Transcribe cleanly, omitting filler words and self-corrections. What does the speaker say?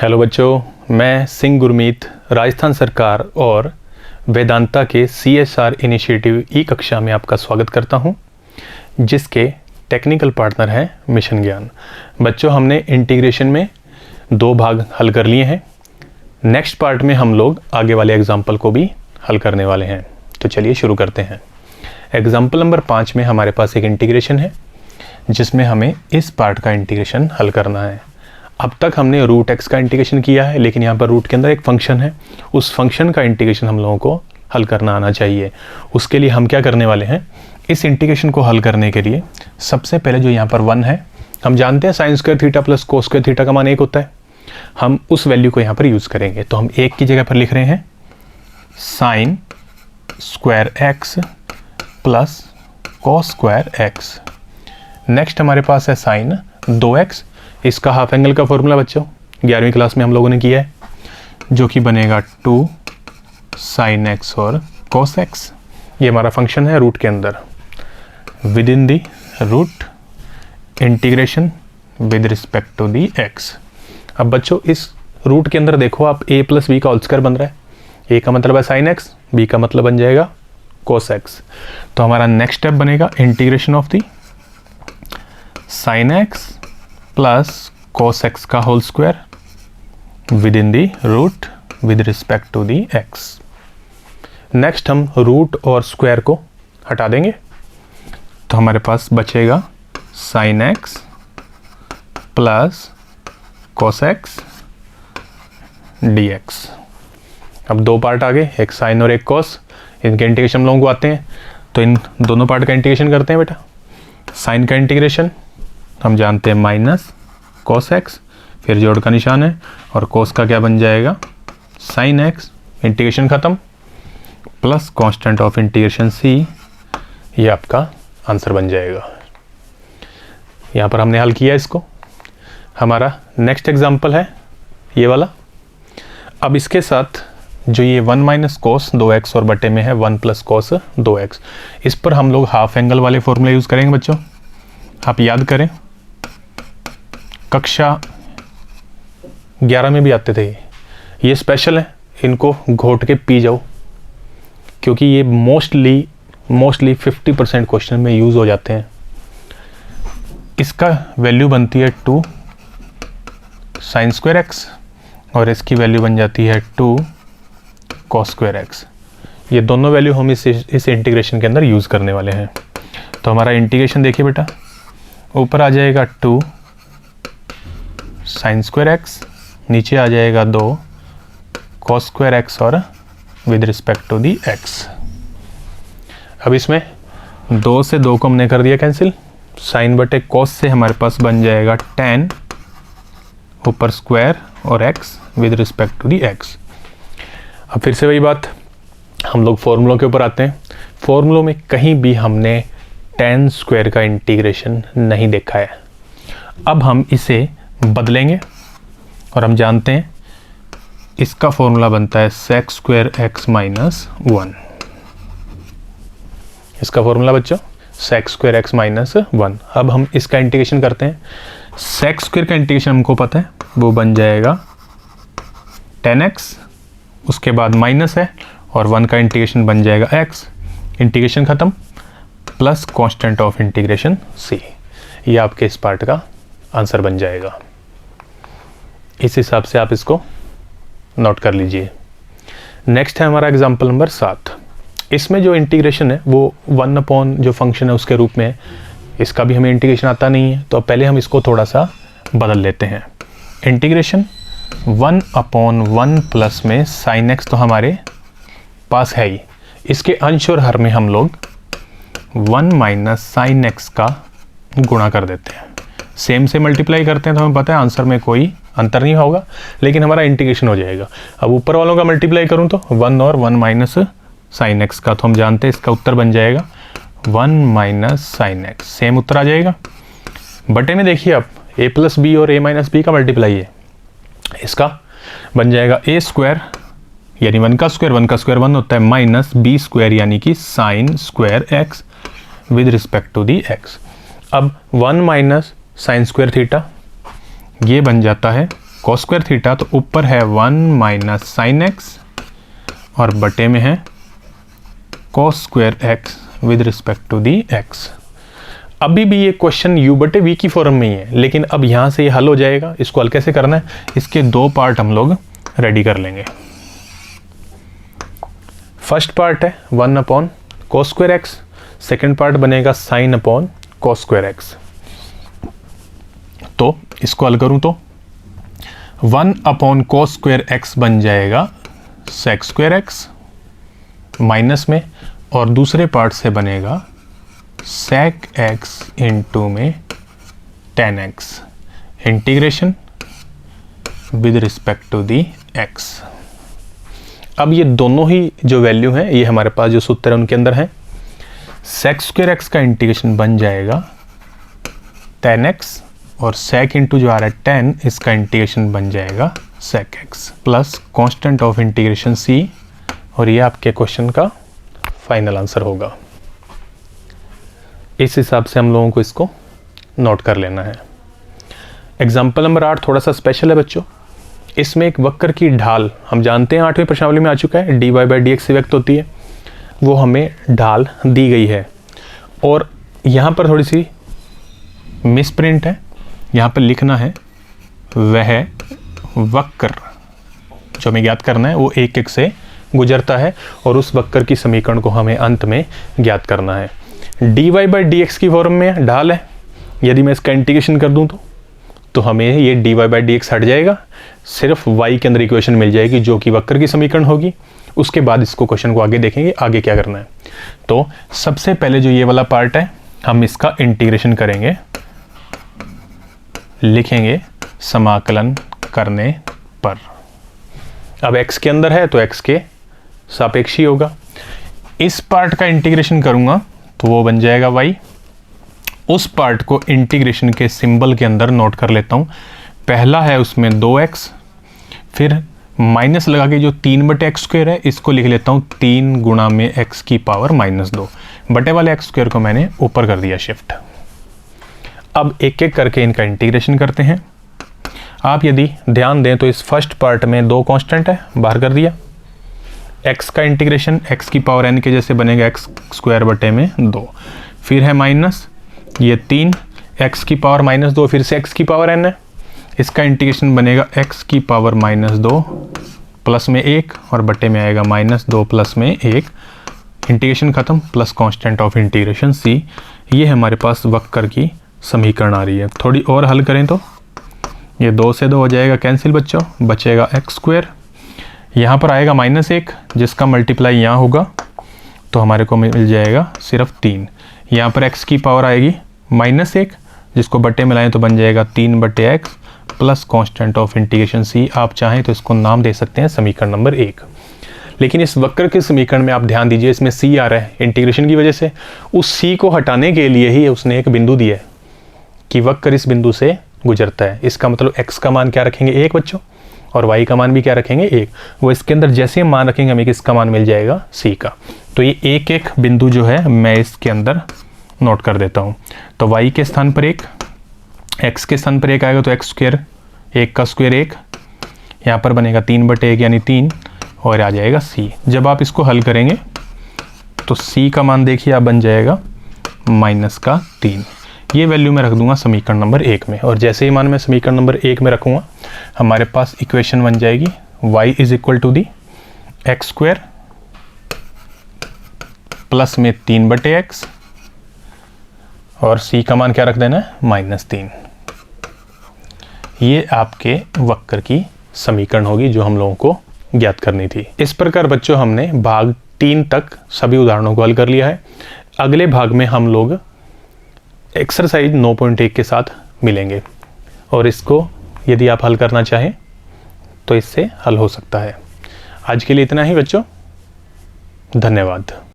Hello बच्चों, मैं सिंह गुरमीत राजस्थान सरकार और वेदांता के CSR इनिशिएटिव ई कक्षा में आपका स्वागत करता हूं, जिसके टेक्निकल पार्टनर हैं मिशन ज्ञान। बच्चों, हमने इंटीग्रेशन में 2 भाग हल कर लिए हैं। नेक्स्ट पार्ट में हम लोग आगे वाले एग्जाम्पल को भी हल करने वाले हैं। तो चलिए शुरू करते हैं। एग्जाम्पल नंबर 5 में हमारे पास एक इंटीग्रेशन है जिसमें हमें इस पार्ट का इंटीग्रेशन हल करना है। अब तक हमने रूट एक्स का इंटीग्रेशन किया है, लेकिन यहाँ पर रूट के अंदर एक फंक्शन है, उस फंक्शन का इंटीग्रेशन हम लोगों को हल करना आना चाहिए। उसके लिए हम क्या करने वाले हैं, इस इंटीग्रेशन को हल करने के लिए सबसे पहले जो यहाँ पर 1 है, हम जानते हैं sine square theta plus cos square theta का मान 1 होता है। हम उस वैल्यू को यहाँ पर यूज़ करेंगे, तो हम 1 की जगह पर लिख रहे हैं साइन स्क्वायर एक्स प्लस कोस स्क्वायर एक्स। नेक्स्ट हमारे पास है साइन 2x, इसका हाफ एंगल का फॉर्मूला बच्चों 11वीं क्लास में हम लोगों ने किया है, जो कि बनेगा 2 साइन एक्स और कोस एक्स। ये हमारा फंक्शन है रूट के अंदर, within the root integration with respect to the x. अब बच्चों इस रूट के अंदर देखो आप, a प्लस बी का होल स्क्वायर बन रहा है। a का मतलब है साइन एक्स, b का मतलब बन जाएगा कोस एक्स। तो हमारा नेक्स्ट स्टेप बनेगा integration of the sine x plus cos x का whole square within the root with respect to the x. Next हम रूट और स्क्वायर को हटा देंगे, तो हमारे पास बचेगा sine x plus cos x d x. अब 2 पार्ट आ गए, एक साइन और एक कोस। इनके इंटीग्रेशन हम लोगों को आते हैं, तो इन दोनों पार्ट का इंटीग्रेशन करते हैं बेटा। साइन का इंटीग्रेशन हम जानते हैं माइनस कोस एक्स, फिर जोड़ का निशान है, और कोस का क्या बन जाएगा साइन एक्स, इंटीग्रेशन खत्म, plus constant of integration c। ये आपका आंसर बन जाएगा। यहाँ पर हमने हल किया इसको। हमारा नेक्स्ट एग्जांपल है ये वाला। अब इसके साथ जो ये 1 माइनस कोस 2x और बटे में है 1 प्लस कोस 2x, इस पर हम लोग हाफ एंगल वाले फॉर्मूला यूज़ करेंगे बच्चों। आप याद करें, कक्षा 11 में भी आते थे ये स्पेशल है, इनको घोट के पी जाओ, क्योंकि ये मोस्टली 50% क्वेश्चन में यूज़ हो जाते हैं। इसका वैल्यू बनती है 2 साइन स्क्वायर एक्स और इसकी वैल्यू बन जाती है 2 कोस स्क्वायर एक्स। ये दोनों वैल्यू हम इस इंटीग्रेशन के अंदर यूज़ करने वाले हैं। तो हमारा इंटीग्रेशन देखिए बेटा, ऊपर आ जाएगा 2 साइन स्क्वायर एक्स, नीचे आ जाएगा 2 कोस स्क्वायर एक्स और with respect to the x. अब इसमें 2 से 2 को हमने कर दिया कैंसिल। साइन बटे कोस से हमारे पास बन जाएगा tan ऊपर स्क्वायर और x with respect to the x। अब फिर से वही बात, हम लोग फॉर्मूलों के ऊपर आते हैं। फॉर्मूलों में कहीं भी हमने tan स्क्वायर का इंटीग्रेशन नहीं देखा है। अब हम इसे बदलेंगे और हम जानते हैं इसका फॉर्मूला बनता है sec स्क्वायर x माइनस 1। इसका फॉर्मूला बच्चों sec स्क्वायर x माइनस 1। अब हम इसका इंटीग्रेशन करते हैं। sec स्क्वायर का इंटीग्रेशन हमको पता है, वो बन जाएगा tan x, उसके बाद माइनस है और 1 का इंटीग्रेशन बन जाएगा x, इंटीग्रेशन खत्म, plus constant of integration c। ये आपके इस पार्ट का आंसर बन जाएगा। इस हिसाब से आप इसको नोट कर लीजिए। नेक्स्ट है हमारा एग्जांपल नंबर 7। इसमें जो इंटीग्रेशन है वो 1 अपॉन जो फंक्शन है उसके रूप में है। इसका भी हमें इंटीग्रेशन आता नहीं है, तो पहले हम इसको थोड़ा सा बदल लेते हैं। इंटीग्रेशन 1 अपॉन 1 प्लस में साइन एक्स तो हमारे पास है ही, इसके अंश और हर में हम लोग 1 माइनस साइन एक्स का गुणा कर देते हैं। सेम से मल्टीप्लाई करते हैं तो हमें पता है आंसर में कोई अंतर नहीं होगा, लेकिन हमारा इंटीग्रेशन हो जाएगा। अब ऊपर वालों का मल्टीप्लाई करूं तो 1 और 1 माइनस साइन एक्स का, तो हम जानते हैं इसका उत्तर बन जाएगा 1 माइनस साइन एक्स। सेम उत्तर आ जाएगा। बटे में देखिए आप, a प्लस बी और a माइनस बी का मल्टीप्लाई है, इसका बन जाएगा a स्क्वायर यानी 1 का स्क्वायर 1 होता है, माइनस b स्क्वायर यानी कि sine square x with respect to the x। अब 1 माइनस साइन स्क्वायर थीटा, ये बन जाता है cos स्क्वायर थीटा, तो ऊपर है 1 माइनस साइन एक्स और बटे में है cos square x with respect to the x. अभी भी ये क्वेश्चन u बटे v की फॉर्म में ही है, लेकिन अब यहाँ से ये हल हो जाएगा। इसको हल कैसे करना है, इसके दो पार्ट हम लोग रेडी कर लेंगे। फर्स्ट पार्ट है 1 upon cos square x, second part बनेगा sin upon cos square x. तो इसको हल करूं तो 1 अपॉन cos स्क्वायर एक्स बन जाएगा sec स्क्वायर एक्स माइनस में, और दूसरे पार्ट से बनेगा sec x इंटू में tan x integration with respect to the x। अब ये दोनों ही जो वैल्यू हैं, ये हमारे पास जो सूत्र है उनके अंदर है। sec स्क्वायर x का इंटीग्रेशन बन जाएगा tan x, और sec इंटू जो आ रहा है tan, इसका इंटीग्रेशन बन जाएगा sec x plus constant of integration c, और ये आपके क्वेश्चन का फाइनल आंसर होगा। इस हिसाब से हम लोगों को इसको नोट कर लेना है। एग्जाम्पल नंबर 8 थोड़ा सा स्पेशल है बच्चों। इसमें एक वक्र की ढाल, हम जानते हैं 8वीं प्रश्नावली में आ चुका है, dy बाई डी एक्स से व्यक्त होती है, वो हमें ढाल दी गई है। और यहाँ पर थोड़ी सी मिसप्रिंट है, यहाँ पर लिखना है वह वक्र जो हमें ज्ञात करना है वो एक एक से गुजरता है, और उस वक्र की समीकरण को हमें अंत में ज्ञात करना है। dy बाई डी एक्स की फॉर्म में ढाल है, यदि मैं इसका इंटीग्रेशन कर दूं तो हमें ये dy बाई डी एक्स हट जाएगा, सिर्फ y के अंदर इक्वेशन मिल जाएगी जो कि वक्र की समीकरण होगी। उसके बाद इसको क्वेश्चन को आगे देखेंगे आगे क्या करना है। तो सबसे पहले जो ये वाला पार्ट है, हम इसका इंटीग्रेशन करेंगे, लिखेंगे समाकलन करने पर। अब x के अंदर है तो x के सापेक्ष ही होगा। इस पार्ट का इंटीग्रेशन करूंगा तो वो बन जाएगा y। उस पार्ट को इंटीग्रेशन के सिंबल के अंदर नोट कर लेता हूँ। पहला है उसमें 2x, फिर माइनस लगा के जो 3 बटे एक्स स्क्वायर है इसको लिख लेता हूँ 3 गुणा में x की पावर -2, बटे वाले एक्स स्क्वायर को मैंने ऊपर कर दिया शिफ्ट। अब एक एक करके इनका इंटीग्रेशन करते हैं। आप यदि ध्यान दें तो इस फर्स्ट पार्ट में 2 कांस्टेंट है, बाहर कर दिया। x का इंटीग्रेशन x की पावर n के जैसे बनेगा x स्क्वायर बटे में 2, फिर है माइनस ये 3 x की पावर -2, फिर से x की पावर n है, इसका इंटीग्रेशन बनेगा x की पावर -2 प्लस में 1, और बटे में आएगा -2 प्लस में 1, इंटीग्रेशन खत्म, plus constant of integration c। ये हमारे पास वक्र की समीकरण आ रही है। थोड़ी और हल करें तो ये 2 से 2 हो जाएगा कैंसिल बच्चों, बचेगा x स्क्वायर, यहाँ पर आएगा -1 जिसका मल्टीप्लाई यहाँ होगा तो हमारे को मिल जाएगा सिर्फ 3। यहाँ पर x की पावर आएगी -1 जिसको बटे में लाएँ तो बन जाएगा 3 बटे x plus constant of integration c। आप चाहें तो इसको नाम दे सकते हैं समीकरण नंबर 1। लेकिन इस वक्र के समीकरण में आप ध्यान दीजिए, इसमें c आ रहा है इंटीग्रेशन की वजह से। उस c को हटाने के लिए ही उसने एक बिंदु दिया है कि वक्र इस बिंदु से गुजरता है। इसका मतलब x का मान क्या रखेंगे 1 बच्चों, और y का मान भी क्या रखेंगे 1। वो इसके अंदर जैसे मान रखेंगे हमें किसका मान मिल जाएगा c का। तो ये एक एक बिंदु जो है मैं इसके अंदर नोट कर देता हूँ। तो y के स्थान पर 1, x के स्थान पर 1 आएगा तो x स्क्वायर, 1 का स्क्वायर 1, यहाँ पर बनेगा 3 बटे 1 यानी 3, और आ जाएगा c। जब आप इसको हल करेंगे तो c का मान देखिए आप बन जाएगा -3। ये वैल्यू मैं रख दूंगा समीकरण नंबर 1 में, और जैसे ही मान मैं समीकरण नंबर 1 में रखूंगा हमारे पास इक्वेशन बन जाएगी y is equal to the x square plus में 3 बटे एक्स, और c का मान क्या रख देना है -3। ये आपके वक्र की समीकरण होगी जो हम लोगों को ज्ञात करनी थी। इस प्रकार बच्चों हमने भाग 3 तक सभी उदाहरणों को हल कर लिया है। अगले भाग में हम लोग एक्सरसाइज 9.1 के साथ मिलेंगे, और इसको यदि आप हल करना चाहें तो इससे हल हो सकता है। आज के लिए इतना ही बच्चों, धन्यवाद।